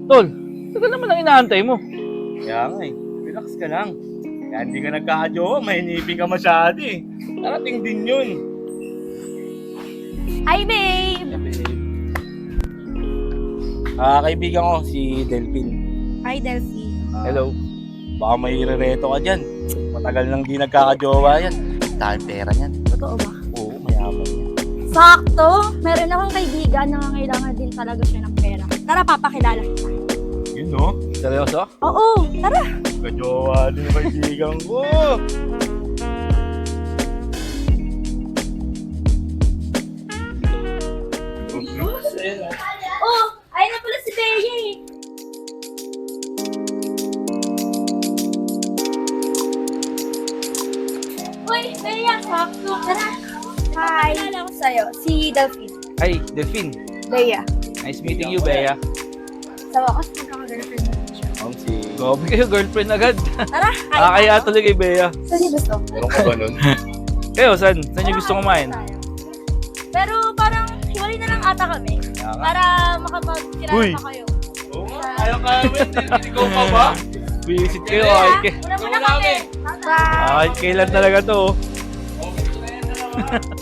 Tol, tagal naman ang inaantay mo. Kaya nga eh, relax ka lang. Kaya hindi ka nagkakajowa, mahinipin ka masyado eh. Narating din yun. Hi, babe! Kaibigan ko, si Delphine. Hi, Delphi. Hello. Baka may irereto ka dyan. Matagal nang di nagkakajowa yan. Dahil pera niyan. Totoo ba? Oo, mayaman yan. Sakto! Meron akong kaibigan na nangangailangan din talaga siya ng pera. Tara, papakilala kita. Yun no? Seryoso? Oo, tara! Kajowa din yung kaibigan ko. Oh, ayun na pala si Bea eh. Uy, Bea, sakto. Tara. Hi. Pakilala ko sa'yo, si Delphi. Hi, Delphine. Bea. Nice meeting you, Bea. Sa wakas, magkaka-girlfriend natin siya. Si... Gobi kayo, girlfriend agad. Tara, Kaya tuloy kay Bea. Saan niyo gusto? Meron ka ba nun? Kayo, saan niyo gusto kumain? Pero parang hiwalay na lang ata kami. Kaya nga. Para makapagkilala Uy. pa kayo. Oo nga, ayaw ka namin. Ikaw pa ba? Visit kayo, Una muna kami. Bye! kahit kailan talaga to. oh. Okay, na yan na naman.